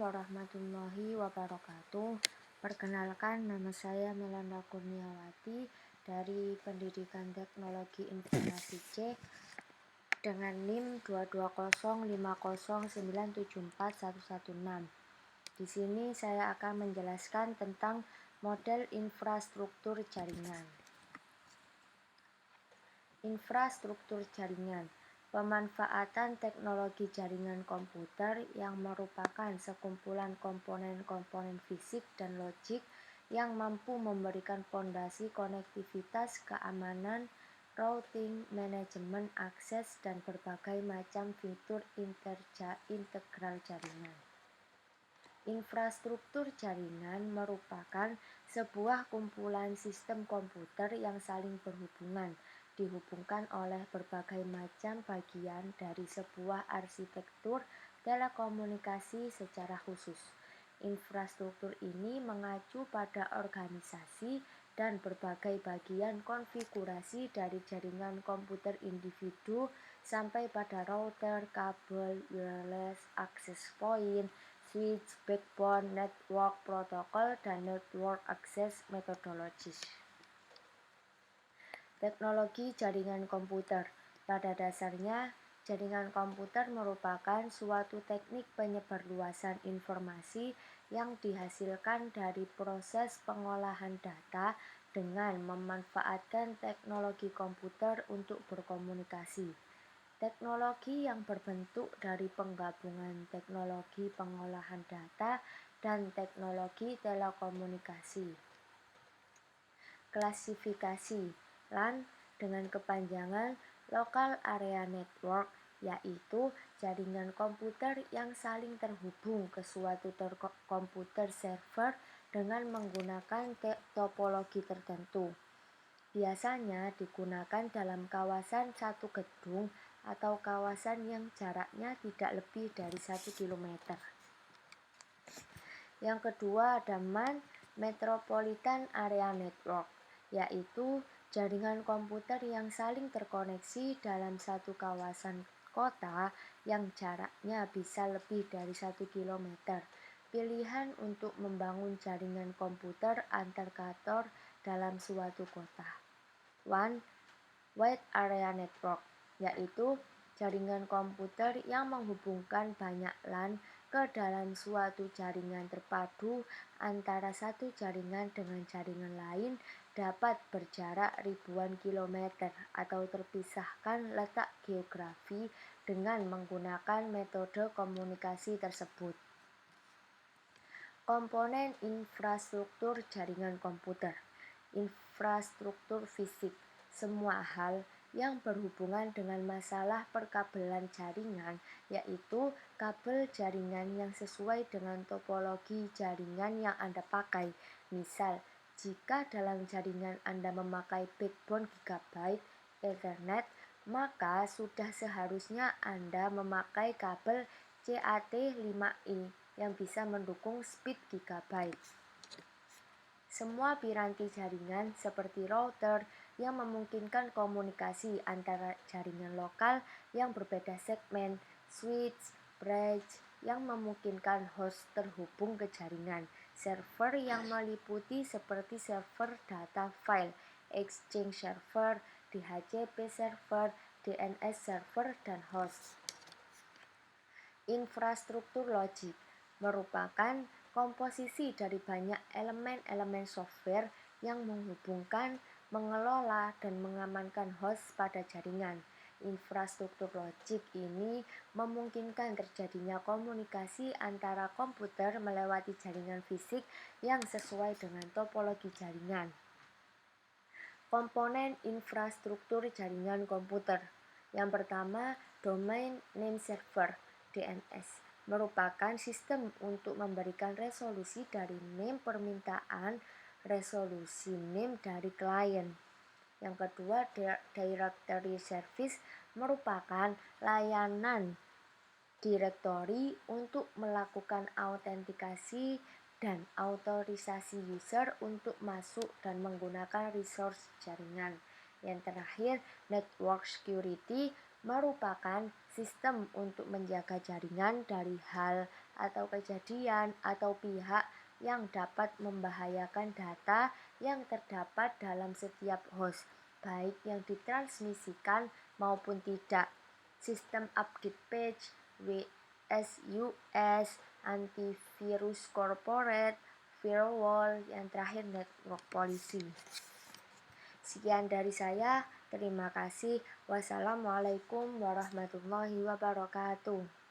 warahmatullahi wabarakatuh. Perkenalkan, nama saya Melanda Kurniawati dari Pendidikan Teknologi Informasi C dengan NIM 22050974116. Di sini saya akan menjelaskan tentang model infrastruktur jaringan. Infrastruktur jaringan, pemanfaatan teknologi jaringan komputer yang merupakan sekumpulan komponen-komponen fisik dan logik yang mampu memberikan fondasi konektivitas, keamanan, routing, manajemen akses, dan berbagai macam fitur integral jaringan. Infrastruktur jaringan merupakan sebuah kumpulan sistem komputer yang saling berhubungan, dihubungkan oleh berbagai macam bagian dari sebuah arsitektur telekomunikasi secara khusus. Infrastruktur ini mengacu pada organisasi dan berbagai bagian konfigurasi dari jaringan komputer individu sampai pada router, kabel, wireless, access point, switch, backbone, network protocol, dan network access methodologies. Teknologi jaringan komputer. Pada dasarnya, jaringan komputer merupakan suatu teknik penyebarluasan informasi yang dihasilkan dari proses pengolahan data dengan memanfaatkan teknologi komputer untuk berkomunikasi. Teknologi yang berbentuk dari penggabungan teknologi pengolahan data dan teknologi telekomunikasi. Klasifikasi LAN dengan kepanjangan Local Area Network, yaitu jaringan komputer yang saling terhubung ke suatu komputer server dengan menggunakan topologi tertentu. Biasanya digunakan dalam kawasan satu gedung atau kawasan yang jaraknya tidak lebih dari 1 km. Yang kedua ada MAN, Metropolitan Area Network, yaitu jaringan komputer yang saling terkoneksi dalam satu kawasan kota yang jaraknya bisa lebih dari 1 km. Pilihan untuk membangun jaringan komputer antar kantor dalam suatu kota. WAN, Wide Area Network, yaitu jaringan komputer yang menghubungkan banyak LAN ke dalam suatu jaringan terpadu antara satu jaringan dengan jaringan lain dapat berjarak ribuan kilometer atau terpisahkan letak geografi dengan menggunakan metode komunikasi tersebut. Komponen infrastruktur jaringan komputer. Infrastruktur fisik, semua hal yang berhubungan dengan masalah perkabelan jaringan, yaitu kabel jaringan yang sesuai dengan topologi jaringan yang Anda pakai. Misal, jika dalam jaringan Anda memakai backbone Gigabit Ethernet, maka sudah seharusnya Anda memakai kabel CAT5i yang bisa mendukung speed Gigabit. Semua piranti jaringan seperti router yang memungkinkan komunikasi antara jaringan lokal yang berbeda segmen, switch, bridge yang memungkinkan host terhubung ke jaringan, server yang meliputi seperti server data file, Exchange server, DHCP server, DNS server, dan host. Infrastruktur logik merupakan komposisi dari banyak elemen-elemen software yang menghubungkan, mengelola, dan mengamankan host pada jaringan. Infrastruktur logik ini memungkinkan terjadinya komunikasi antara komputer melewati jaringan fisik yang sesuai dengan topologi jaringan. Komponen infrastruktur jaringan komputer. Yang pertama, Domain Name Server (DNS) merupakan sistem untuk memberikan resolusi dari name permintaan resolusi name dari klien. Yang kedua, Directory Service merupakan layanan direktori untuk melakukan autentikasi dan autorisasi user untuk masuk dan menggunakan resource jaringan. Yang terakhir, Network Security merupakan sistem untuk menjaga jaringan dari hal atau kejadian atau pihak yang dapat membahayakan data yang terdapat dalam setiap host, baik yang ditransmisikan maupun tidak. Sistem update patch, WSUS, antivirus corporate, firewall, yang terakhir network policy. Sekian dari saya, terima kasih. Wassalamualaikum warahmatullahi wabarakatuh.